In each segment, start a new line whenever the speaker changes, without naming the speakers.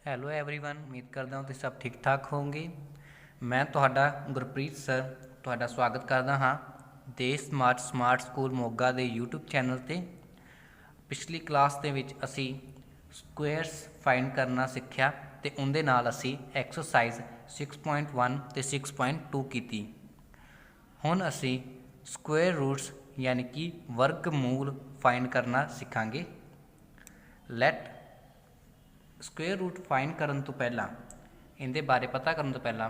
Hello everyone, उम्मीद करदा ਹਾਂ ਤੁਸੀਂ ਸਭ ਠੀਕ ਠਾਕ ਹੋਵੋਗੇ। ਮੈਂ ਤੁਹਾਡਾ ਗੁਰਪ੍ਰੀਤ ਸਰ ਤੁਹਾਡਾ ਸਵਾਗਤ ਕਰਦਾ ਹਾਂ ਦੇਸ਼ ਸਮਾਰਟ ਸਕੂਲ ਮੋਗਾ ਦੇ YouTube ਚੈਨਲ ਤੇ। ਪਿਛਲੀ ਕਲਾਸ ਦੇ ਵਿੱਚ ਅਸੀਂ ਸਕੁਏਅਰਸ ਫਾਈਂਡ ਕਰਨਾ ਸਿੱਖਿਆ ਤੇ ਉਹਦੇ ਨਾਲ ਅਸੀਂ ਐਕਸਰਸਾਈਜ਼ 6.1 ਤੇ 6.2 ਕੀਤੀ। ਹੁਣ ਅਸੀਂ ਸਕੁਏਅਰ ਰੂਟਸ यानी कि वर्गमूल फाइंड करना सीखांगे। लैट स्क्वेयर रूट फाइंड करन तो पहला इनके बारे पता करन तो पहला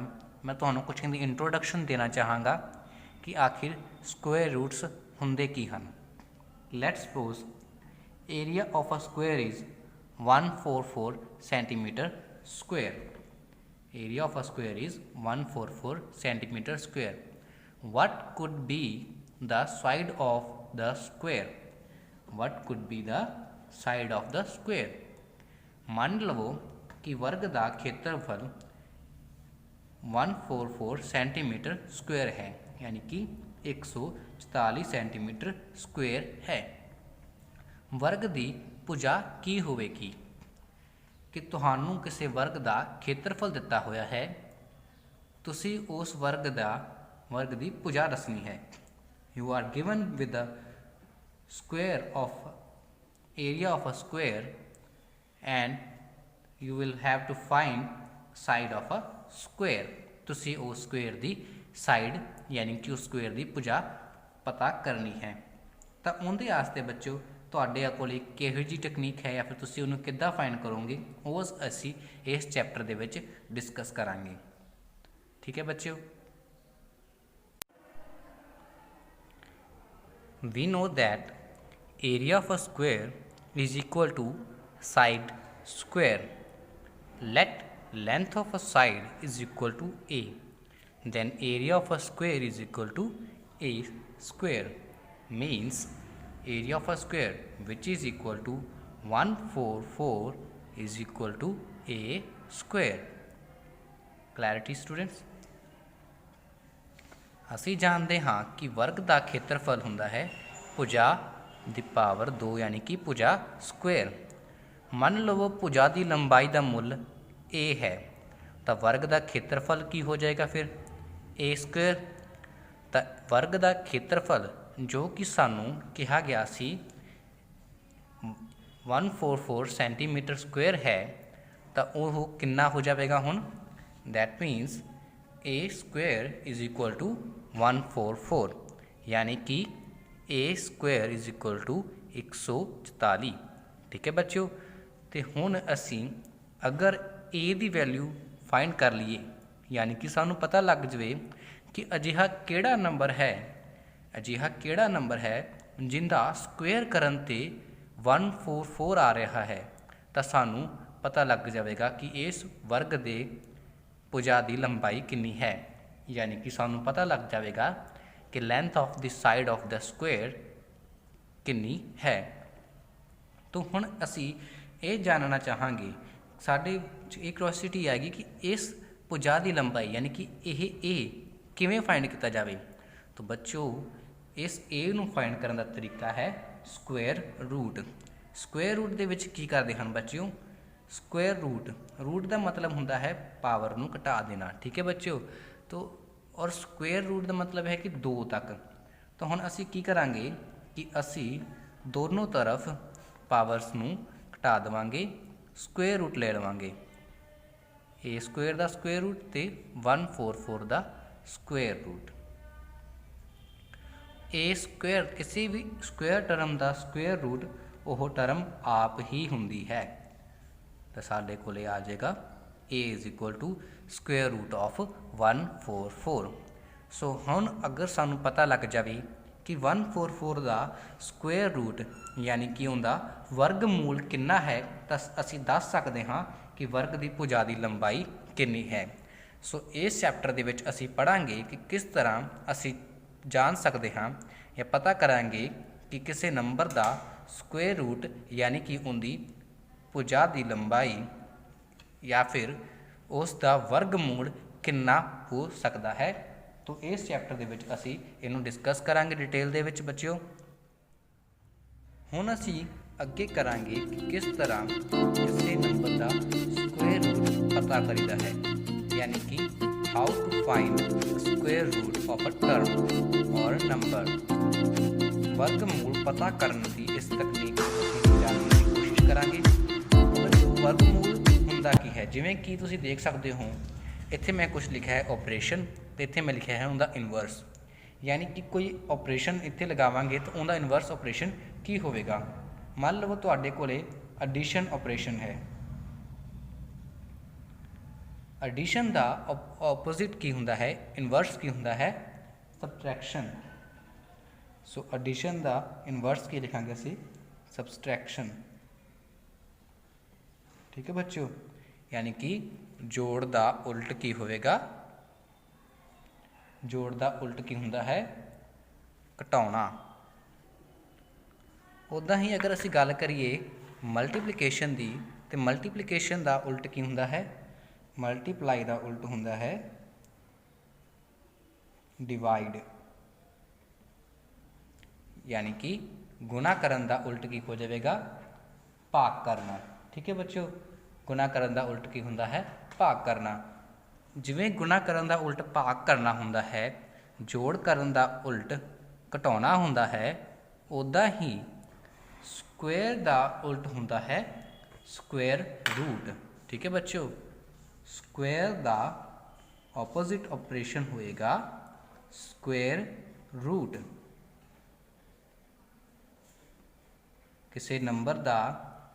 मैं तुहानू कुछ इनकी इंट्रोडक्शन देना चाहांगा कि आखिर स्क्वेयर रूट्स हुंदे की हन। Let suppose area of a square is 144 centimetre square. Area of a square is 144 centimetre square. what could be the side of the square? what could be the side of the square? मान लवो कि वर्ग का क्षेत्रफल 144 centimetre square है, यानी कि 144 centimetre square है। वर्ग की भुजा की होवेगी कि तुहानू किसी वर्ग का क्षेत्रफल दिता होया है, तुसी उस वर्ग की भुजा दसनी है। You are given with the square of area of a square and you will have to find side of a square। तुसी उस स्क्वेयर की साइड यानी कि उस स्क्वेयर की भुजा पता करनी है। तो उनके वास्ते बच्चों तुहाडे कोल किहो जी टेक्नीक है या फिर तुसी उन्हें किद्दां फाइंड करोगे, उस असी इस चैप्टर दे विच डिस्कस करांगे। ठीक है बच्चों, we know that area of a square is equal to side square. Let length of a side is equal to a, then area of a square is equal to a square, means area of a square which is equal to 144 is equal to a square। Clarity students? ਅਸੀਂ ਜਾਣਦੇ ਹਾਂ ਕਿ वर्ग का क्षेत्रफल ਹੁੰਦਾ है भुजा ਦੀ पावर 2 यानी कि भुजा स्क्वेयर। मन लवो भुजा की लंबाई का मुल a है, तो वर्ग का क्षेत्रफल की हो जाएगा फिर a स्क्वेयर। तो वर्ग का क्षेत्रफल जो कि सानू कहा गया सी 144 सेंटीमीटर स्क्वेयर है, तो वह कितना हो जाएगा हुण? That means a square is equal to 144, यानी कि a square is equal to 144। ठीक है बच्चों, तो हुण असी अगर a की वैल्यू फाइंड कर लीए, यानी कि सानू पता लग जाए कि अजिहा किहड़ा नंबर है जिंदा स्क्वेयर करन ते 144 आ रहा है, तो सानू पता लग जाएगा कि इस वर्ग के भुजा की लंबाई कितनी है, यानी कि सानू पता लग जाएगा कि length of the side of the square कितनी है। तो हुण असी ये जानना चाहांगे, साडे एक क्यूरोसिटी आएगी कि इस भुजा की लंबाई यानी कि यह ए किवें फाइंड किया जाए। तो बच्चों इस ए नूं फाइंड करने का तरीका है स्क्वेयर रूट। स्क्वेयर रूट दे विच की करते हैं बच्चों? स्क्वेयर रूट का मतलब होंदा है पावर नूं घटा देना। ठीक है बच्चों, तो और स्क्वेयर रूट का मतलब है कि 2 तक। तो हुण असी की करांगे कि असी दोनों तरफ पावर्स नूं घटा देवांगे, स्क्वेयर रूट ले लवांगे। ए स्क्वेयर का स्क्वेयर रूट ते 144 का स्क्वेयर रूट। ए स्क्वेयर किसी भी स्क्वेयर टर्म का स्क्वेयर रूट वो टर्म आप ही हुंदी है, तो साडे कोले आ जाएगा a is equal to square root of 144। So हुण अगर सानू पता लग जाए कि 144 का स्क्वेयर रूट यानी कि उनका वर्गमूल कितना है, तो असी दस सकते हाँ कि वर्ग की भुजा की लंबाई कितनी है। सो इस चैप्टर के विच असी पढ़ांगे कि किस तरह असी जान सकते हाँ या पता करांगे कि किसी नंबर का स्क्वेयर रूट यानी कि उनकी भुजा की लंबाई या फिर उसका वर्गमूल कितना हो सकता है। तो इस चैप्टर के विच असी इनू डिस्कस करांगे डिटेल दे विच बच्चों। हुण असी अगे करांगे कि किस तरह किसी नंबर का स्क्वेयर पता करीदा है, यानी कि how to find square root of a term और नंबर। वर्गमूल पता करने की इस तकनीक ਨੂੰ ਜਾਣਨ ਦੀ ਕੋਸ਼ਿਸ਼ ਕਰਾਂਗੇ। वर्गमूल ਹੁੰਦਾ ਕੀ ਹੈ, ਜਿਵੇਂ ਕਿ ਤੁਸੀਂ ਦੇਖ ਸਕਦੇ ਹੋ ਇੱਥੇ मैं कुछ लिखा है ऑपरेशन तो इत्थे मैं लिखा है उनका इनवर्स, यानी कि कोई ऑपरेशन इत्थे लगावांगे तो उनका इनवर्स ऑपरेशन की होगा। मान लो तुहाडे कोले एडिशन ऑपरेशन है, एडिशन का ऑपोजिट की हुंदा है, इनवर्स की हुंदा है सबट्रैक्शन। सो एडिशन का इनवर्स की लिखांगे असी सबट्रैक्शन। ठीक है बच्चों, यानी कि जोड़ का उल्ट की होएगा, जोड़ का उल्ट की हुंदा है घटाउणा। उदा ही अगर असी गल करिए मल्टीप्लीकेशन की, तो मल्टीप्लीकेशन का उल्ट की हुंदा है मल्टीप्लाई, का उल्ट हुंदा है डिवाइड। यानी कि गुणा करन का उल्ट की हो जाएगा भाग करना। ठीक है बच्चों, गुणा करन का उल्ट की हुंदा है भाग करना। जिवें गुणा करन का उल्ट भाग करना हुंदा है, जोड़ करन का उल्ट घटाउणा हुंदा है, उदा ही स्क्वेयर का उल्ट हुंदा है स्क्वेयर रूट। ठीक है बच्चों, स्क्वेयर का ऑपोजिट ऑपरेशन होएगा स्क्वेयर रूट। किसी नंबर का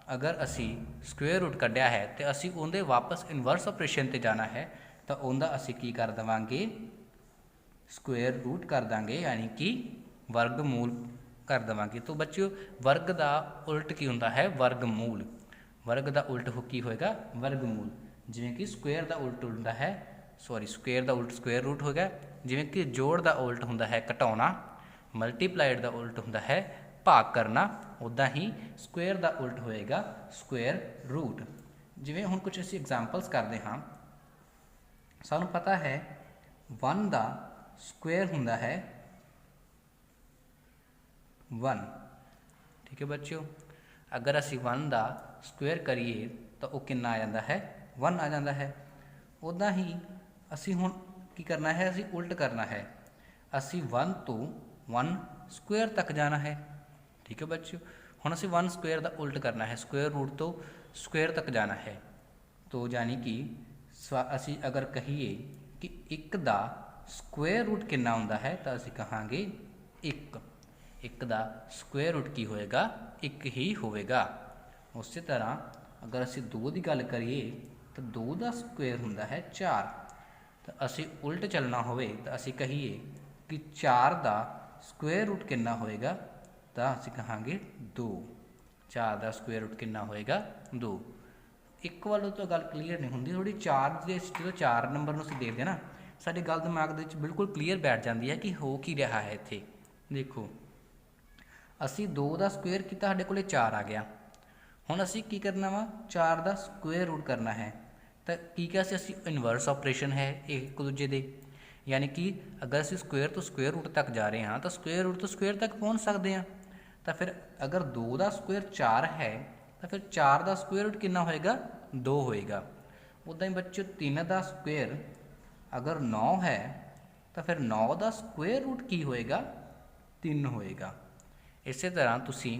अगर असी स्क्वेयर रूट कढ़िया है तो असी उनके वापस इनवर्स ऑपरेशन ते जाना है, तो उनका असी की कर देवांगे स्क्वेयर रूट कर देंगे, यानी कि वर्गमूल कर देवांगे। तो बच्चों वर्ग का उल्ट की हुंदा है वर्गमूल, वर्ग का उल्ट की होएगा वर्गमूल। जिवें कि स्क्वेयर का उल्ट हुंदा है, सॉरी स्क्वेयर का उल्ट स्क्वेयर रूट होगा। जिवें कि जोड़ का उल्ट हुंदा है घटाउणा, मल्टीप्लाइड का उल्ट हुंदा है भाग करना, उदा ही स्क्वेयर का उल्ट होएगा स्क्वेयर रूट। जिवें हुण कुछ असीं एग्जाम्पल्स करते हाँ, सानूं पता है 1 का स्क्वेयर हुंदा है 1। ठीक है बच्चों, अगर असी 1 का स्क्वेयर करिए तो वह कितना आ जाता है 1 आ जाता है। उदा ही असी हुण की करना है, असी उल्ट करना है, असी 1 तो 1 स्क्वेयर तक जाना है। ठीक है बच्चों, हुण असी 1 स्क्वेयर का उल्ट करना है, स्क्वेयर रूट तो स्क्वेयर तक जाना है। तो यानी कि असी अगर कहिए कि 1 का स्क्वेयर रूट कितना हुंदा है, तो असी कहांगे 1। 1 का स्क्वेयर रूट की होएगा 1 ही होएगा। उस तरह अगर असी 2 की गल करिए तो 2 का स्क्वेयर हुंदा है 4। तो असी उल्ट चलना होवे तो असी कहिए कि 4 का स्क्वेयर रूट कितना होएगा, तो असी कहांगे 2। 4 का स्क्वेयर रूट कितना होएगा 2। एक वालों तो गल क्लीयर नहीं होंगी, थोड़ी 4 के जो 4 नंबर में देखते हैं ना, साडी गल दिमाग के बिल्कुल क्लीयर बैठ जाती है कि हो की रहा है। इत्थे देखो असी 2 का स्क्वेयर किया, साडे कोले 4 आ गया। हुण असी की करना वा 4 का स्क्वेयर रूट करना है, तो की क्या असी इनवर्स ऑपरेशन है एक दूजे दे, यानी कि अगर असी स्क्वेयर तो स्क्वेयर रूट तक जा रहे हैं तो स्क्वेयर रूट तो स्क्वेयर तक पहुँच सकते हैं। तो फिर अगर 2 का स्क्वेयर 4 है तो फिर 4 का स्क्वेयर रूट कितना होएगा 2 होएगा। उदा ही बच्चों 3 का स्क्वेयर अगर 9 है तो फिर 9 का स्क्वेयर रूट की होएगा 3 होएगा। इस तरह तुसी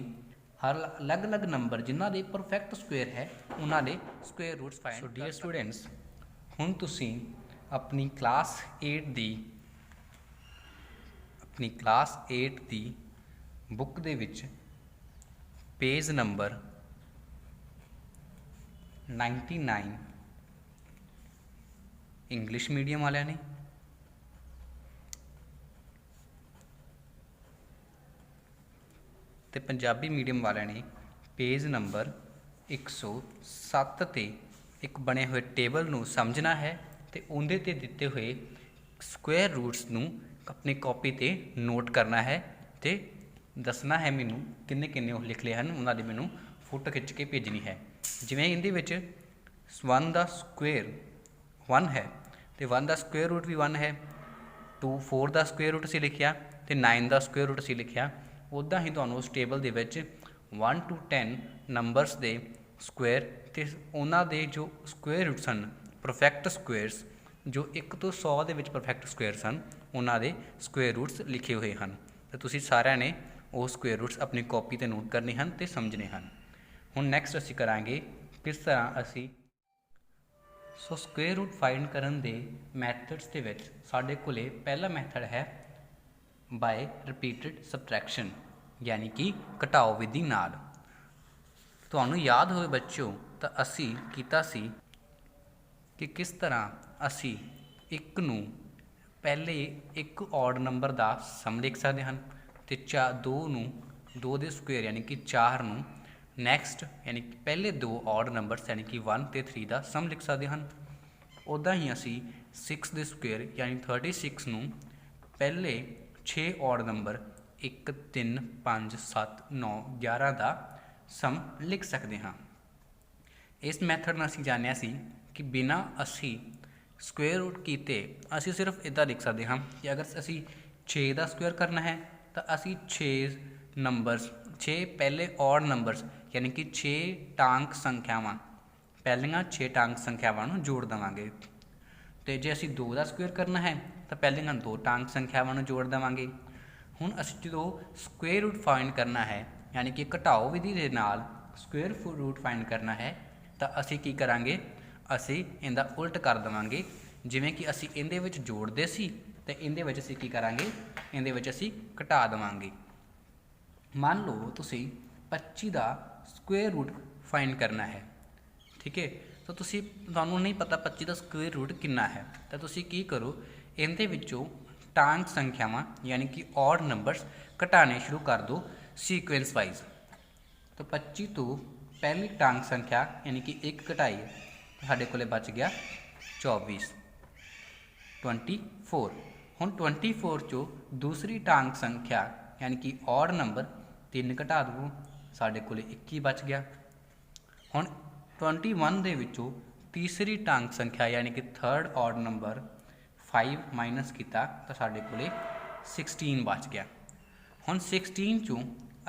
हर अलग अलग नंबर जिन्हों के परफेक्ट स्क्वेयर है उन्होंने square roots find. So dear students, हुण तुसी अपनी क्लास 8 दी बुक दे विच पेज नंबर 99 इंग्लिश मीडियम वाले ने ते पंजाबी मीडियम वाले ने पेज नंबर 107 ते एक बने हुए टेबल नू समझना है, तो उनके ते दिते हुए स्क्वेयर रूट्स नू अपनी कॉपी ते नोट करना है, तो दसना है मैनू किन्ने किन्ने वो लिख लिए हैं, उन्होंने मैनू फोटो खिंच के भेजनी है। जिवें इहदे विच 1 का स्क्वेयर 1 है तो 1 का स्क्वेयर रूट भी 1 है, 4 का स्क्वेयर रूट असीं लिखिया तो 9 का स्क्वेयर रूट असीं लिखिया। उदा ही तुहानूं उस table they which 1 to 10 numbers they square ते उन्हां दे जो स्क्वेयर रूट्स हैं ਪਰਫੈਕਟ ਸਕੁਏਅਰਸ ਜੋ 1 ਤੋਂ 100 ਦੇ ਵਿੱਚ ਪਰਫੈਕਟ ਸਕੁਏਅਰਸ ਹਨ ਉਹਨਾਂ ਦੇ ਸਕੁਏਅਰ ਰੂਟਸ ਲਿਖੇ ਹੋਏ ਹਨ। ਤੇ ਤੁਸੀਂ ਸਾਰਿਆਂ ਨੇ ਉਹ ਸਕੁਏਅਰ ਰੂਟਸ ਆਪਣੀ ਕਾਪੀ 'ਤੇ ਨੋਟ ਕਰਨੇ ਹਨ ਅਤੇ ਸਮਝਣੇ ਹਨ। ਹੁਣ ਨੈਕਸਟ ਅਸੀਂ ਕਰਾਂਗੇ ਕਿਸ ਤਰ੍ਹਾਂ ਅਸੀਂ ਸਕੁਏਅਰ ਰੂਟ ਫਾਈਂਡ ਕਰਨ ਦੇ ਮੈਥਡਸ ਦੇ ਵਿੱਚ ਸਾਡੇ ਕੋਲੇ ਪਹਿਲਾ ਮੈਥਡ ਹੈ ਬਾਏ ਰਿਪੀਟਡ ਸਬਟਰੈਕਸ਼ਨ, ਯਾਨੀ ਕਿ ਘਟਾਓ ਵਿਧੀ ਨਾਲ। ਤੁਹਾਨੂੰ ਯਾਦ ਹੋਵੇ ਬੱਚਿਓ ਤਾਂ ਅਸੀਂ ਕੀਤਾ ਸੀ ਕਿ ਕਿਸ ਤਰ੍ਹਾਂ ਅਸੀਂ 1 ਨੂੰ ਪਹਿਲੇ ਇੱਕ ਔਡ ਨੰਬਰ ਦਾ ਸਮ ਲਿਖ ਸਕਦੇ ਹਨ ਅਤੇ 2 ਨੂੰ 2 ਦੇ ਸਕੁਏਅਰ ਯਾਨੀ ਕਿ 4 ਨੂੰ ਨੈਕਸਟ ਯਾਨੀ ਕਿ ਪਹਿਲੇ 2 ਔਡ ਨੰਬਰਸ ਯਾਨੀ ਕਿ 1 ਅਤੇ 3 ਦਾ ਸਮ ਲਿਖ ਸਕਦੇ ਹਨ। ਉੱਦਾਂ ਹੀ ਅਸੀਂ 6 ਦੇ ਸਕੁਏਅਰ ਯਾਨੀ 36 ਨੂੰ ਪਹਿਲੇ 6 ਔਡ ਨੰਬਰ 1 3 5 7 9 11 ਦਾ ਸਮ ਲਿਖ ਸਕਦੇ ਹਾਂ। ਇਸ ਮੈਥਡ ਨਾਲ ਅਸੀਂ ਜਾਣਿਆ ਸੀ ਕਿ ਬਿਨਾਂ ਅਸੀਂ ਸਕੁਏਅਰ ਰੂਟ ਕੀਤੇ ਅਸੀਂ ਸਿਰਫ ਇੱਦਾਂ ਲਿਖ ਸਕਦੇ ਹਾਂ ਕਿ ਅਗਰ ਅਸੀਂ 6 ਦਾ ਸਕੁਏਅਰ ਕਰਨਾ ਹੈ ਤਾਂ ਅਸੀਂ 6 ਨੰਬਰਸ 6 ਪਹਿਲੇ ਔਡ ਨੰਬਰਸ ਯਾਨੀ ਕਿ 6 ਟਾਂਕ ਸੰਖਿਆਵਾਂ ਪਹਿਲੀਆਂ 6 ਟਾਂਕ ਸੰਖਿਆਵਾਂ ਨੂੰ ਜੋੜ ਦੇਵਾਂਗੇ। ਅਤੇ ਜੇ ਅਸੀਂ 2 ਦਾ ਸਕੁਏਅਰ ਕਰਨਾ ਹੈ ਤਾਂ ਪਹਿਲੀਆਂ 2 ਟਾਂਕ ਸੰਖਿਆਵਾਂ ਨੂੰ ਜੋੜ ਦੇਵਾਂਗੇ। ਹੁਣ ਅਸੀਂ ਜਦੋਂ ਸਕੁਏਅਰ ਰੂਟ ਫਾਈਂਡ ਕਰਨਾ ਹੈ ਯਾਨੀ ਕਿ ਘਟਾਓ ਵਿਧੀ ਦੇ ਨਾਲ ਸਕੁਏਅਰ ਰੂਟ ਫਾਈਂਡ ਕਰਨਾ ਹੈ ਤਾਂ ਅਸੀਂ ਕੀ ਕਰਾਂਗੇ, ਅਸੀਂ ਇਹਦਾ ਉਲਟ ਕਰ ਦੇਵਾਂਗੇ। ਜਿਵੇਂ ਕਿ ਅਸੀਂ ਇਹਦੇ ਵਿੱਚ ਜੋੜਦੇ ਸੀ ਅਤੇ ਇਹਦੇ ਵਿੱਚ ਅਸੀਂ ਕੀ ਕਰਾਂਗੇ, ਇਹਦੇ ਵਿੱਚ ਅਸੀਂ ਘਟਾ ਦੇਵਾਂਗੇ। ਮੰਨ ਲਓ ਤੁਸੀਂ 25 ਦਾ ਸਕੁਏਅਰ ਰੂਟ ਫਾਈਂਡ ਕਰਨਾ ਹੈ, ਠੀਕ ਹੈ, ਤਾਂ ਤੁਹਾਨੂੰ ਨਹੀਂ ਪਤਾ 25 ਦਾ ਸਕੁਏਅਰ ਰੂਟ ਕਿੰਨਾ ਹੈ, ਤਾਂ ਤੁਸੀਂ ਕੀ ਕਰੋ, ਇਹਦੇ ਵਿੱਚੋਂ ਟਾਂਕ ਸੰਖਿਆਵਾਂ ਯਾਨੀ ਕਿ ਔਡ ਨੰਬਰਸ ਘਟਾਉਣੇ ਸ਼ੁਰੂ ਕਰ ਦਿਓ ਸੀਕੁਐਂਸ ਵਾਈਜ਼। ਤਾਂ 25 ਤੋਂ ਪਹਿਲੀ ਟਾਂਕ ਸੰਖਿਆ ਯਾਨੀ ਕਿ 1 ਘਟਾਈ ਸਾਡੇ ਕੋਲੇ ਬਚ ਗਿਆ 24। ਹੁਣ 24 ਚੋਂ ਦੂਸਰੀ ਟਾਂਕ ਸੰਖਿਆ ਯਾਨੀ ਕਿ ਔਡ ਨੰਬਰ 3 ਘਟਾ ਦਿਓ, ਸਾਡੇ ਕੋਲੇ 21 ਬਚ ਗਿਆ। ਹੁਣ 21 ਦੇ ਵਿੱਚੋਂ ਤੀਸਰੀ ਟਾਂਕ ਸੰਖਿਆ ਯਾਨੀ ਕਿ ਥਰਡ ਔਡ ਨੰਬਰ 5 ਮਾਈਨਸ ਕੀਤਾ ਤਾਂ ਸਾਡੇ ਕੋਲੇ 16 ਬਚ ਗਿਆ। ਹੁਣ 16 ਚੋਂ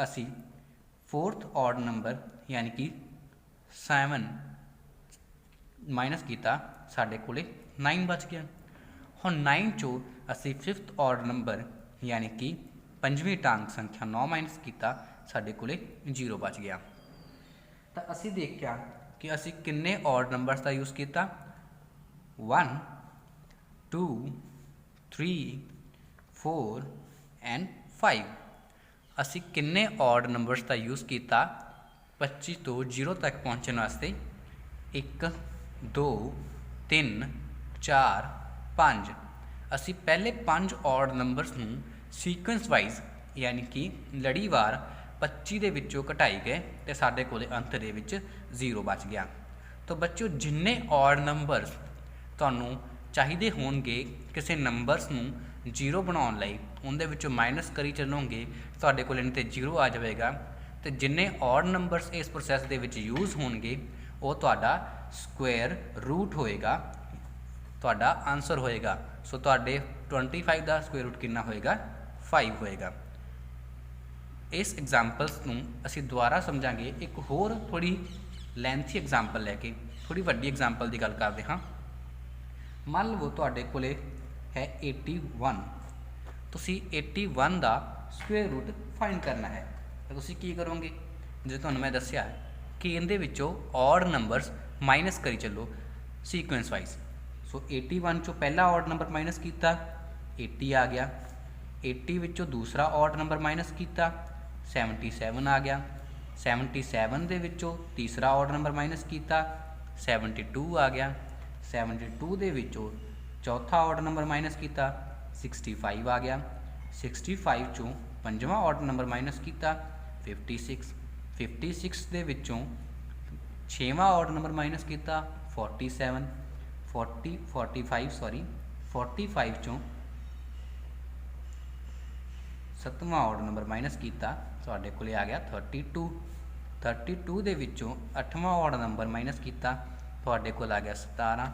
ਅਸੀਂ ਫੋਰਥ ਔਡ ਨੰਬਰ ਯਾਨੀ ਕਿ 7 ਮਾਈਨਸ ਕੀਤਾ, ਸਾਡੇ ਕੋਲੇ 9 ਬਚ ਗਿਆ। ਹੁਣ 9 ਚੋਂ ਅਸੀਂ ਫਿਫਥ ਔਡ ਨੰਬਰ ਯਾਨੀ ਕਿ 5ਵੀਂ ਟਾਂਕ ਸੰਖਿਆ 9 ਮਾਈਨਸ ਕੀਤਾ, ਸਾਡੇ ਕੋਲੇ 0 ਬਚ ਗਿਆ। ਤਾਂ ਅਸੀਂ ਦੇਖਿਆ ਕਿ ਅਸੀਂ ਕਿੰਨੇ ਔਡ ਨੰਬਰਸ ਦਾ ਯੂਜ਼ ਕੀਤਾ, 1 2 3 4 ਐਂਡ 5। ਅਸੀਂ ਕਿੰਨੇ ਔਡ ਨੰਬਰਸ ਦਾ ਯੂਜ਼ ਕੀਤਾ 25 ਤੋਂ 0 ਤੱਕ ਪਹੁੰਚਣ ਵਾਸਤੇ, 1 2 3 4 5। ਅਸੀਂ ਪਹਿਲੇ 5 ਔਡ ਨੰਬਰਸ ਨੂੰ ਸੀਕੁਐਂਸ ਵਾਈਜ਼ ਯਾਨੀ ਕਿ ਲੜੀਵਾਰ 25 ਦੇ ਵਿੱਚੋਂ ਘਟਾਈ ਗਏ ਅਤੇ ਸਾਡੇ ਕੋਲ ਅੰਤ ਦੇ ਵਿੱਚ 0 ਬਚ ਗਿਆ। ਤਾਂ ਬੱਚਿਓ ਜਿੰਨੇ ਔਡ ਨੰਬਰਸ ਤੁਹਾਨੂੰ ਚਾਹੀਦੇ ਹੋਣਗੇ ਕਿਸੇ ਨੰਬਰਸ ਨੂੰ 0 ਬਣਾਉਣ ਲਈ, ਉਹਦੇ ਵਿੱਚੋਂ ਮਾਈਨਸ ਕਰੀ ਚੱਲੋਗੇ, ਤੁਹਾਡੇ ਕੋਲ ਇਹਨਾਂ 'ਤੇ 0 ਆ ਜਾਵੇਗਾ। ਅਤੇ ਜਿੰਨੇ ਔਡ ਨੰਬਰਸ ਇਸ ਪ੍ਰੋਸੈਸ ਦੇ ਵਿੱਚ ਯੂਜ਼ ਹੋਣਗੇ ਉਹ ਤੁਹਾਡਾ ਸਕੁਏਅਰ ਰੂਟ ਹੋਏਗਾ, ਤੁਹਾਡਾ ਆਨਸਰ ਹੋਏਗਾ। ਸੋ ਤੁਹਾਡੇ 25 ਦਾ ਸਕੁਏਅਰ ਰੂਟ ਕਿੰਨਾ ਹੋਏਗਾ, 5 ਹੋਏਗਾ। ਇਸ ਐਗਜ਼ਾਮਪਲਸ ਨੂੰ ਅਸੀਂ ਦੁਬਾਰਾ ਸਮਝਾਂਗੇ ਇੱਕ ਹੋਰ ਥੋੜ੍ਹੀ ਲੈਂਥੀ ਐਗਜ਼ਾਮਪਲ ਲੈ ਕੇ, ਥੋੜ੍ਹੀ ਵੱਡੀ ਐਗਜ਼ਾਮਪਲ ਦੀ ਗੱਲ ਕਰਦੇ ਹਾਂ। ਮੰਨ ਲਵੋ ਤੁਹਾਡੇ ਕੋਲ ਹੈ 81, ਤੁਸੀਂ 81 ਦਾ ਸਕੁਏਅਰ ਰੂਟ ਫਾਈਂਡ ਕਰਨਾ ਹੈ। ਤਾਂ ਤੁਸੀਂ ਕੀ ਕਰੋਗੇ, ਜੇ ਤੁਹਾਨੂੰ ਮੈਂ ਦੱਸਿਆ ਕਿ ਇਹਦੇ ਵਿੱਚੋਂ ਔਡ ਨੰਬਰਸ ਮਾਈਨਸ ਕਰੀ ਚੱਲੋ ਸੀਕੁਐਂਸ ਵਾਈਜ਼। ਸੋ 81 ਚੋਂ ਪਹਿਲਾ ਔਡ ਨੰਬਰ ਮਾਈਨਸ ਕੀਤਾ 80 ਆ ਗਿਆ, 80 ਵਿੱਚੋਂ ਦੂਸਰਾ ਔਡ ਨੰਬਰ ਮਾਈਨਸ ਕੀਤਾ 77 ਆ ਗਿਆ, 77 ਦੇ ਵਿੱਚੋਂ ਤੀਸਰਾ ਔਡ ਨੰਬਰ ਮਾਈਨਸ ਕੀਤਾ 72 ਆ ਗਿਆ, 72 ਦੇ ਵਿੱਚੋਂ ਚੌਥਾ ਔਡ ਨੰਬਰ ਮਾਈਨਸ ਕੀਤਾ 65 ਆ ਗਿਆ, 65 ਚੋਂ ਪੰਜਵਾਂ ਔਡ ਨੰਬਰ ਮਾਈਨਸ ਕੀਤਾ 56, 56 ਦੇ ਵਿੱਚੋਂ ਛੇਵਾਂ ਔਡ ਨੰਬਰ ਮਾਈਨਸ ਕੀਤਾ 47, 45 ਚੋਂ ਸੱਤਵਾਂ ਔਡ ਨੰਬਰ ਮਾਈਨਸ ਕੀਤਾ, ਤੁਹਾਡੇ ਕੋਲ ਆ ਗਿਆ 32, 32 ਦੇ ਵਿੱਚੋਂ 8ਵਾਂ ਔਡ ਨੰਬਰ ਮਾਈਨਸ ਕੀਤਾ, ਤੁਹਾਡੇ ਕੋਲ ਆ ਗਿਆ 17,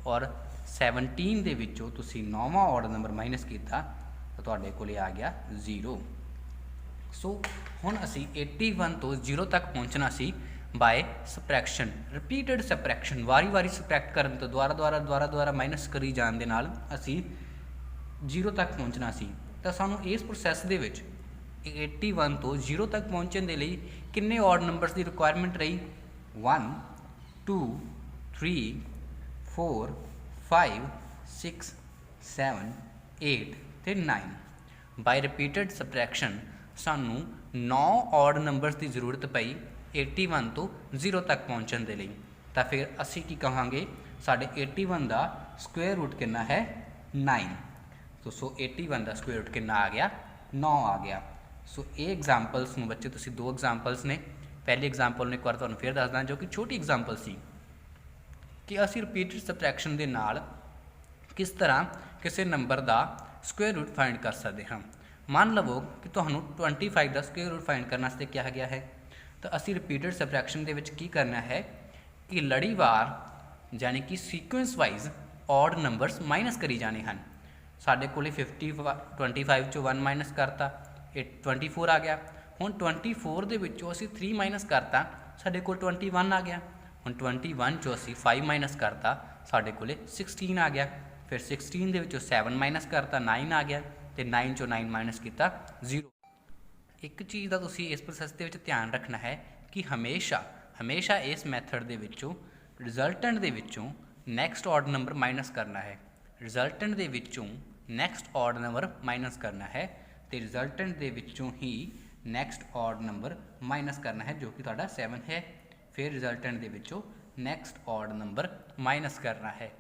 ਔਰ 17 ਦੇ ਵਿੱਚੋਂ ਤੁਸੀਂ 9ਵਾਂ ਔਡ ਨੰਬਰ ਮਾਈਨਸ ਕੀਤਾ ਤਾਂ ਤੁਹਾਡੇ ਕੋਲ ਆ ਗਿਆ 0। ਸੋ ਹੁਣ ਅਸੀਂ 81 ਤੋਂ 0 ਤੱਕ ਪਹੁੰਚਣਾ ਸੀ बाय सबट्रैक्शन, रिपीटेड सबट्रैक्शन, वारी वारी सबट्रैक्ट करन तो ਦੁਆਰਾ माइनस करी जाण दे नाल असी 0 तक पहुँचना सी। तो सानू इस प्रोसैस दे विच 81 तो 0 तक पहुँचण दे लई किन्ने ऑड नंबर्स की रिक्वायरमेंट रही? 1 2 3 4 5 6 7 8 ਤੇ 9। बाय रिपीटेड सबट्रैक्शन सानू 9 ऑड नंबर्स की जरूरत पई 81 तो 0 तक पहुँचने के लिए। तो फिर असी की कहांगे, साढ़े 81 का स्क्वेयर रूट कितना है? 9। तो 81 का स्क्वेयर रूट कितना आ गया? 9 आ गया। सो ये एग्जाम्पल्स में बच्चे तुसी 2 एग्जाम्पल्स ने, पहली एग्जाम्पल ने एक बार तुहानू फिर दसदा जो कि छोटी एग्जाम्पल सी कि असी रिपीटेड सबट्रैक्शन के नाल किस तरह किसी नंबर का स्क्वेयर रूट फाइंड कर सकते हैं। मान लवो कि तुहानू 25 का स्क्वेयर रूट फाइंड करने वास्ते क्या गया है, तो असी रिपीटेड सबट्रैक्शन के विच की करना है कि लड़ीवार यानी कि sequence wise odd numbers minus करी जाने हैं। साढ़े को 25 चो 1 माइनस करता, 24 आ गया। हुण 24 दे विचों असी 3 माइनस करता, साढ़े को 21 आ गया। हुण 21 चो असी 5 माइनस करता, साढ़े को 16 आ गया। फिर 16 दे विचों 7 माइनस करता, 9 आ गया। तो 9 चो 9 माइनस किया 0। एक चीज़ का तुसी इस प्रोसैस के विच ध्यान रखना है कि हमेशा इस मैथड के विचों रिजल्टेंट के विचों नैक्सट ऑड नंबर माइनस करना है। रिजल्टेंट के विचों नैक्सट ऑड नंबर माइनस करना है, तो रिजल्टेंट के विचों ही नैक्सट ऑड नंबर माइनस करना है जो कि तुहाडा 7 है। फिर रिजल्टेंट के विचों नैक्सट ऑड नंबर माइनस करना है,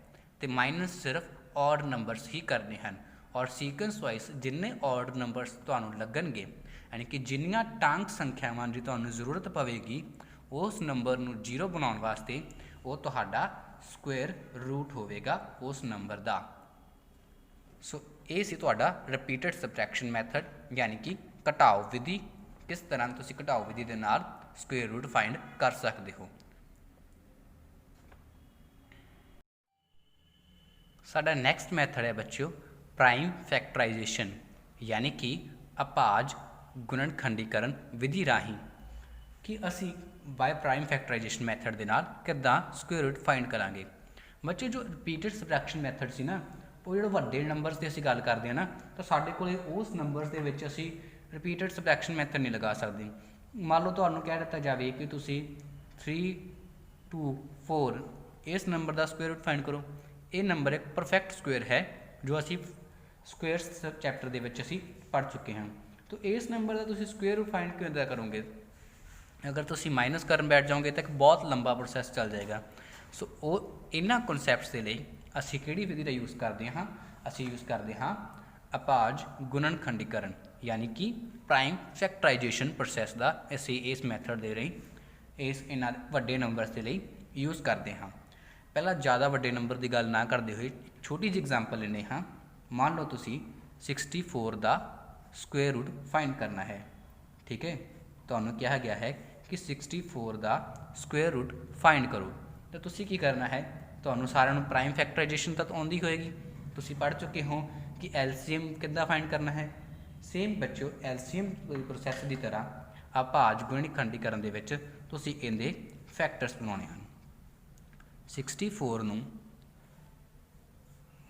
तो माइनस सिर्फ ऑड नंबर्स ही करने हैं। और सीक्वेंस वाइज जिन्ने ऑड नंबर्स तुहानू लगणगे, यानी कि जिन्नियां टांक संख्यावां की तुहानू जरूरत पवेगी उस नंबर नू 0 बनाउण वास्ते वो तुहाडा स्क्वेयर रूट होवेगा उस नंबर का। सो ये सी तुहाडा रिपीटेड सबट्रैक्शन मैथड, यानी कि घटाओ विधि। किस तरह तुसीं घटाओ विधि दे नाल स्क्वेयर रूट फाइंड कर सकते हो। साडा नैक्सट मैथड है बच्चों प्राइम फैक्टराइजेशन, यानी कि अभाज गुणन खंडीकरण विधि राही कि असी बाय प्राइम फैक्टराइजेशन मैथड के नाल किद्दां स्क्वेयर रूट फाइंड करांगे। बच्चे जो रिपीटेड सबट्रैक्शन मैथड सी ना, वो जो वड्डे नंबर्स की असी गल करते हैं ना, तो साडे कोल उस नंबर्स के विच असी रिपीटेड सबट्रैक्शन मैथड नहीं लगा सकते। मान लो तुहानू कह दिता जाए कि तुसी 3 2 4 इस नंबर का स्क्वेयर रूट फाइंड करो। ये नंबर एक परफेक्ट स्क्वेयर है जो असी स्क्वेयर्स चैप्टर के विच असी पढ़ चुके हैं। तो इस नंबर का तुसी स्क्वेयर रूट फाइंड किवें करोगे? अगर तुसी माइनस करन बैठ जाओगे तो एक बहुत लंबा प्रोसैस चल जाएगा। सो वो इन्हां कॉन्सैप्ट्स के लिए असी किहड़ी विधि का यूज़ करते हाँ? असी यूज़ करते हाँ अभाज गुणन खंडीकरण, यानी कि प्राइम फैक्टराइजेशन प्रोसैस का असी इस मैथड दे रही इस इन्हां वड्डे नंबर्स के लिए यूज़ करते हाँ। पहला ज़्यादा वड्डे नंबर की गल ना करते हुए छोटी जी एग्जाम्पल लेने हाँ। मान लो तुसी 64 का स्क्वेयर रूट फाइंड करना है, ठीक है। तो कहा गया है कि 64 का स्क्वेयर रूट फाइंड करो। तो तुसी की करना है, तो सारे प्राइम फैक्टराइजेशन तक आती होएगी, तुसी पढ़ चुके हो कि एलसीएम किद्दां फाइंड करना है। सेम बच्चों एलसीएम प्रोसैस की तरह अभाज गुणन खंडीकरण दे विच तुसी इहदे फैक्टर्स बनाने हैं। 64 नूं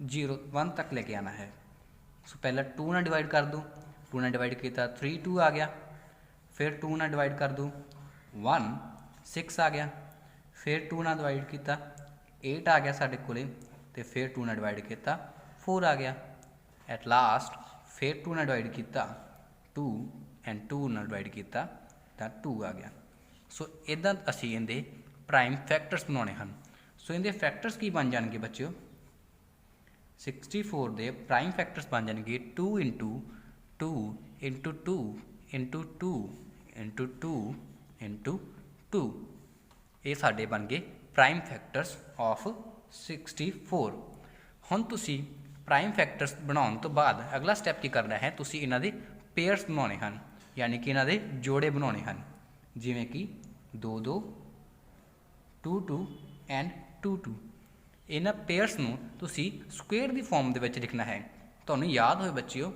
0 1 तक लेके आना है। सो पहला 2 ना डिवाइड कर दो, 2 ना डिवाइड किया 3 2 आ गया। फिर 2 ना डिवाइड कर दो 1 6 आ गया। फिर 2 ना डिवाइड किया 8 आ गया साढ़े कोले। तो फिर 2 ना डिवाइड किया 4 आ गया। एट लास्ट फिर 2 ना डिवाइड किया 2 एंड 2 ना डिवाइड किया तो 2 आ गया। सो इदां असी इहदे प्राइम फैक्टर्स बनाने हैं। सो इहदे फैक्टर्स की बन जाएंगे बच्चों, 64 के प्राइम फैक्टर्स बन जाएंगे 2 into 2 into 2 into 2 into 2 into 2। ये साढ़े बन गए प्राइम फैक्टर्स ऑफ 64। हुण तुसी प्राइम फैक्टर्स बनाने तो बाद अगला स्टैप की करना है, तुसी इन्हां दे पेयर्स बनाने हैं, यानी कि इन्हां दे जोड़े बनाने हैं। जिवें कि 2 2 2 2 एंड 2 2। इन्हां पेयर्स नूं तुसी स्क्वेयर की फॉर्म दे विच लिखना है। तुहानूं याद होए बच्चिओ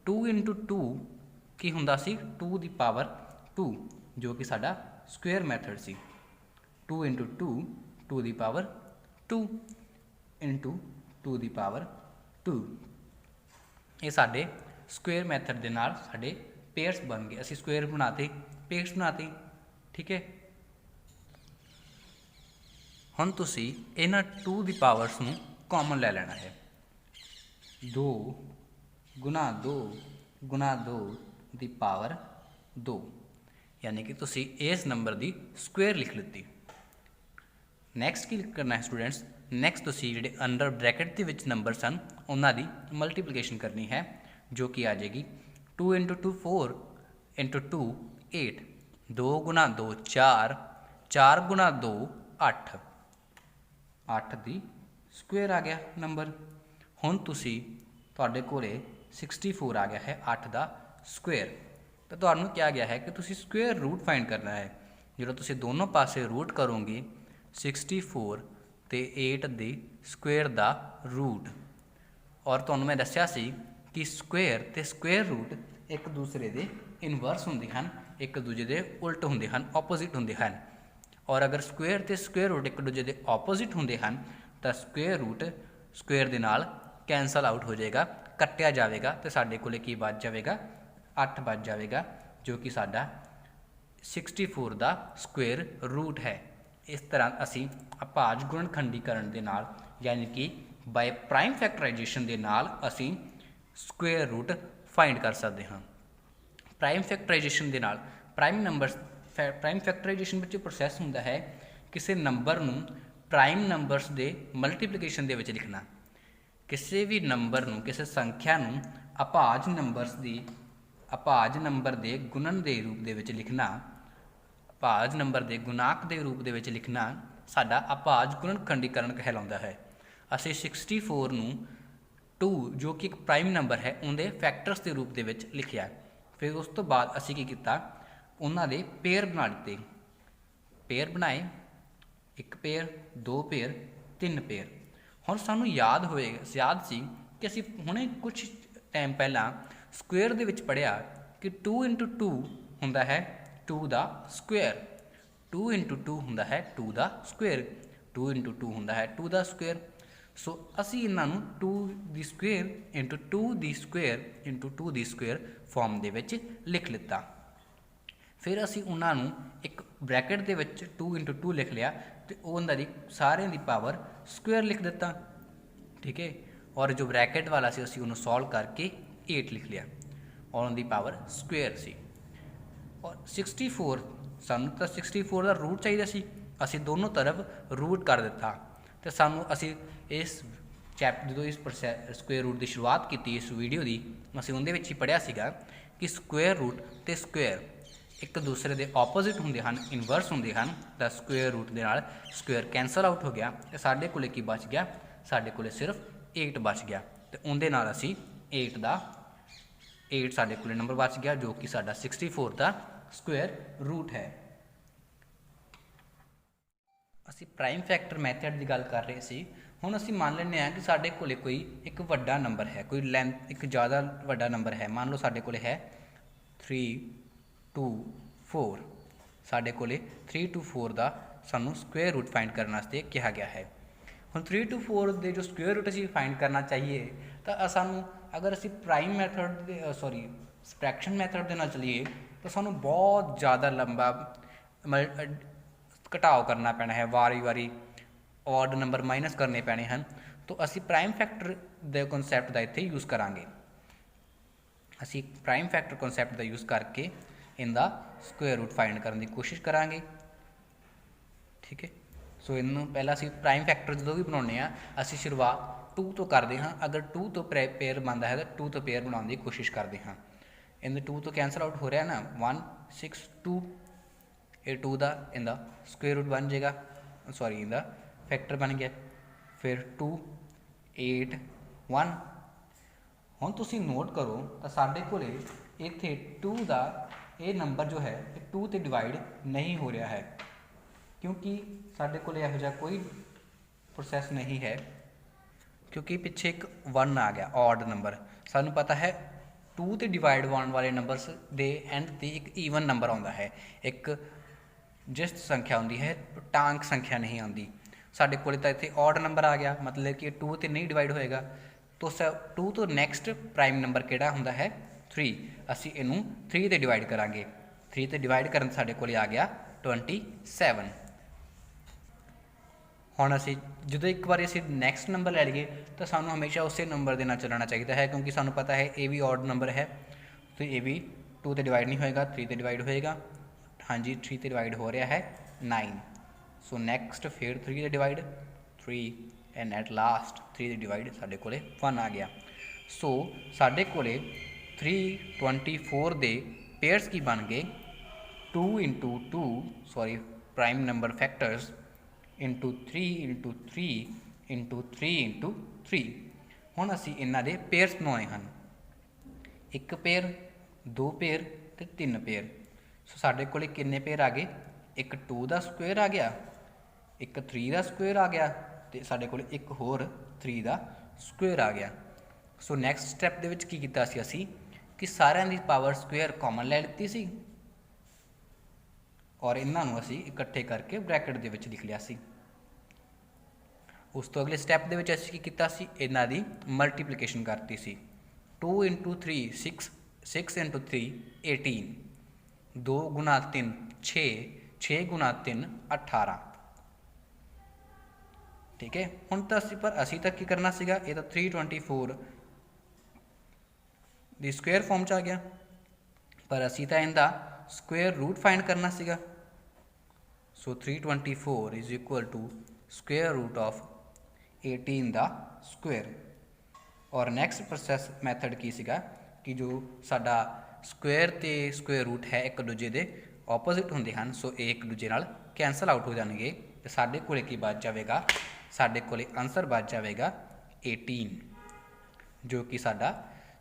2 इंटू 2 की हुंदा सी 2 की पावर 2, जो कि साडा स्क्वेयर मैथड सी। 2 into 2 to the power 2 into 2 the power 2। ये साडे स्क्वेयर मैथड के नाल साडे पेयर्स बन गए, असी स्क्वेयर बनाते पेयर्स बनाते। ठीक है, हुण तुसी इन्हां 2 दी पावर्स नूं कॉमन ले लेना है। 2 गुना 2 गुना 2 दी पावर 2, यानी कि तुसी इस नंबर दी स्क्वेयर लिख लीती। नैक्सट की करना है स्टूडेंट्स, नैक्सट तुसी जिहड़े अंडर ब्रैकेट दे विच नंबर सन उन्हां दी मल्टीप्लीकेशन करनी है, जो कि आ जाएगी 2 इंटू 2 4 इंटू 2 8, 2 गुना 2 4, 4 गुना 2 8, 8 दी स्क्वेयर आ गया नंबर। हुण तुसी तुहाडे कोले 64 आ गया है 8 दा स्क्वेयर। तो तुहानूं क्या गया है कि तुसी स्क्वेयर रूट फाइंड करना है। जो तुसी दोनों पासे रूट करोगे 64 ते 8 दी स्क्वेयर दा रूट, और तुहानूं मैं दस्सिया सी कि स्क्वेयर ते स्क्वेयर रूट एक दूसरे दे इनवर्स हुंदे हन, एक दूजे दे उल्ट हुंदे हन, ऑपोजिट हुंदे हन। और अगर स्क्वेयर ते स्क्वेयर रूट एक दूजे दे ऑपोजिट हुंदे हन तो स्क्वेयर रूट स्क्वेयर दे नाल कैंसल आउट हो जाएगा, कट्टिया जाएगा, तो साडे कोले की बच जाएगा 8 बच जाएगा, जो कि साडा 64 दा स्क्वेयर रूट है। इस तरह असी अभाज गुणनखंडीकरण दे नाल, यानी कि बाय प्राइम फैक्टराइजेशन दे नाल असी स्क्वेयर रूट फाइंड कर सकते हाँ। प्राइम फैक्टराइजेशन दे नाल प्राइम फैक्टराइजेशन विच प्रोसैस हुंदा है किसी नंबर नूं प्राइम नंबरस दे मल्टीप्लीकेशन दे विच लिखना। किसी भी नंबर नूं, किसी संख्या नूं अभाज नंबर दे गुणन दे रूप दे विच लिखना, अभाज नंबर दे गुणाक दे रूप दे विच लिखना साडा अभाज गुणनखंडीकरण कहलाउंदा है। असीं 64 नूं 2 जो कि एक प्राइम नंबर है उनके फैक्टर्स के रूप के लिखिया। फिर उस तो बाद असी की किया, उन्होंने पेयर बना दिते, पेयर बनाए, एक पेयर 2 पेयर 3 पेयर। हुण सानू याद सी कि असी हुणे कुछ टाइम पहला स्क्वेयर दे विच पढ़िया कि 2 इंटू 2 हुंदा है 2 दा स्क्वेयर, 2 इंटू 2 हुंदा है 2 दा स्क्वेयर, 2 इंटू 2 हुंदा है 2 दा स्क्वेयर। सो असी इन्हों 2 दी स्क्वेयर इंटू 2 दी स्क्वेयर इंटू 2 दी स्क्वेयर फॉर्म दे विच लिख लिता। फिर असी उन्होंने एक ब्रैकेट दे विच 2 इंटू 2 लिख लिया, तो उन्होंने सारे दी पावर स्क्वेयर लिख दिता। ठीक है, और जो ब्रैकेट वाला सी असी उन्होंने सॉल्व करके 8 लिख लिया और उनकी पावर स्क्वेयर सी। और 64 सानू तो 64 का रूट चाहिए सी, असी दोनों तरफ रूट कर दिता। तो सानू असी इस चैप्टर जो इस स्क्वेयर रूट की शुरुआत की इस वीडियो की, असी उनके ही पढ़िया सीगा कि स्क्वेयर रूट तो स्क्वेयर एक दूसरे के ऑपोजिट होंगे हैं, इनवर्स होंगे हैं। तो स्क्वेयर रूट के नाल स्क्वेयर कैंसल आउट हो गया, तो साढ़े कोले की बच गया, साढ़े कोले सिर्फ 8 बच गया। तो उनके नाल असी 8 साढ़े कोले नंबर बच गया, जो कि साडा 64 का स्क्वेयर रूट है। असी प्राइम फैक्टर मैथड की गल कर रहे सी। हुण असी मान लैंदे कि साडे कोले कोई एक वड्डा नंबर है, कोई लेंथ एक ज़्यादा वड्डा नंबर है। मान लो साडे कोले है 3 2 4, साडे कोले 3 2 4 का सानू स्क्वेयर रूट फाइंड करने वास्ते कहा गया है। हुण 3 2 4 के जो स्क्वेयर रूट असी फाइंड करना चाहिए, तो सानू अगर असी प्राइम मैथड सबट्रैक्शन मैथड के नाल चलीए तो सानू बहुत ज़्यादा लंबा घटाव करना पैना है, वारी वारी ऑड नंबर माइनस करने पैने हैं। तो असी प्राइम फैक्टर के कॉन्सैप्ट का इत्थे यूज़ करांगे। असी प्राइम फैक्टर कॉन्सैप्ट का यूज़ करके इनका स्क्वेयर रूट फाइंड करने की कोशिश करांगे। ठीक है, सो इनू पहला असी प्राइम फैक्टर जो भी बनाने असी शुरुआत 2 तो करते हाँ। अगर 2 तो पेयर बनता है तो 2 तो पेयर बनाने की कोशिश करते हाँ। इन 2 तो कैंसल आउट हो रहा है ना, 1 6 2, ये 2 का इनका स्क्वेयर रूट बन जाएगा, सॉरी इनका फैक्टर बन गया। फिर 2 8 1। हुण तुसीं नोट करो तो साडे कोले इत्थे 2 का ये नंबर जो है 2 ते डिवाइड नहीं हो रहा है, क्योंकि साडे कोले इहो जिहा कोई प्रोसैस नहीं है, क्योंकि पिछे एक 1 आ गया ऑड नंबर। सानू पता है 2 ते डिवाइड होने वाले नंबर्स दे एंड ते एक ईवन नंबर आता है, एक जिस संख्या आती है टांक संख्या नहीं आती। साढ़े कोल तो इतने ऑड नंबर आ गया, मतलब कि 2 तो नहीं डिवाइड होएगा, तो 2 तो नैक्सट प्राइम नंबर किहड़ा हुंदा है 3। असी इनू 3 ते डिवाइड करांगे, 3 ते डिवाइड करन साढ़े कोल आ गया 27। हुण असी जो एक बार असी नैक्सट नंबर लै लईए तो सानू हमेशा उस नंबर के नाल चलना चाहिए है, क्योंकि सानू पता है ये भी ऑड नंबर है, तो ये भी 2 ते डिवाइड नहीं होएगा, 3 ते डिवाइड होएगा। हाँ जी 3 ते डिवाइड हो रहा है 9। सो नैक्सट फिर 3 ते डिवाइड 3 एंड एट लास्ट 3 ते डिवाइड साढ़े कोले 1 आ गया। सो साढ़े कोले 324 दे पेयर्स की बन गए 2 into 2 sorry prime number factors into 3 into 3 into 3 into 3। हुण असी इन्हां दे पेयर्स बनाने हैं, एक पेयर, 2 पेयर ते 3 पेयर। सो साढ़े कोले किन्ने पेयर आ गए, एक 2 का स्क्वेयर आ गया, एक 3 का स्क्वेयर आ गया, तो साढ़े कोले एक होर 3 का स्क्वेयर आ गया। सो नैक्सट स्टैप दे विच की कीता सी असी कि सारिਆਂ ਦੀ पावर स्क्वेयर कॉमन ले लीती सी और इन्हां नूं असी इकट्ठे करके ब्रैकेट दे विच लिख लिया सी। उस तो अगले स्टैप दे विच असी की कीता सी, इन्हां दी मल्टीप्लीकेशन करती सी। 2 इंटू 3 6, 6 इंटू 3 18, 2 गुणा 3 6, 6 गुणा 3 18। ठीक है, हुण तो असी पर असी तक की करना सीगा, ये तो 324 दी स्क्वेयर फॉर्म च आ गया, पर असी तो इनका स्क्वेयर रूट फाइंड करना सीगा। So 324 is equal to square root of 18 दा स्क्वेयर। और नैक्सट प्रोसैस मैथड की सीगा कि जो साडा स्क्वेयर ते स्क्वेयर रूट है एक दूजे के ऑपोजिट होंदे हैं, सो एक दूजे नाल कैंसल आउट हो जाएंगे, तो साडे कोले की बच जाएगा, साडे कोले आंसर बच जाएगा 18, जो कि साडा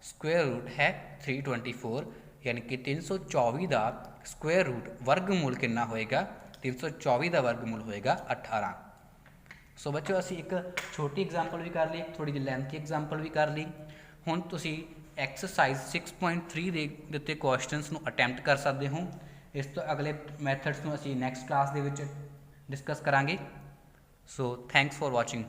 स्क्वेयर रूट है 324, यानी कि 324 का स्क्वेयर रूट वर्गमूल कितना होएगा, 324 का वर्गमूल होएगा 18। सो बच्चों असी एक छोटी एग्जाम्पल भी कर ली, थोड़ी जी लेंथी एग्जाम्पल भी कर ली। हुण तुसी एक्सरसाइज 6.3 दे दिते क्वेश्चनस नूं अटैम्प्ट कर सकते हो। इस तो अगले मैथड्स नूं असी नैक्सट क्लास दे विच डिस्कस करांगे। So thanks for watching.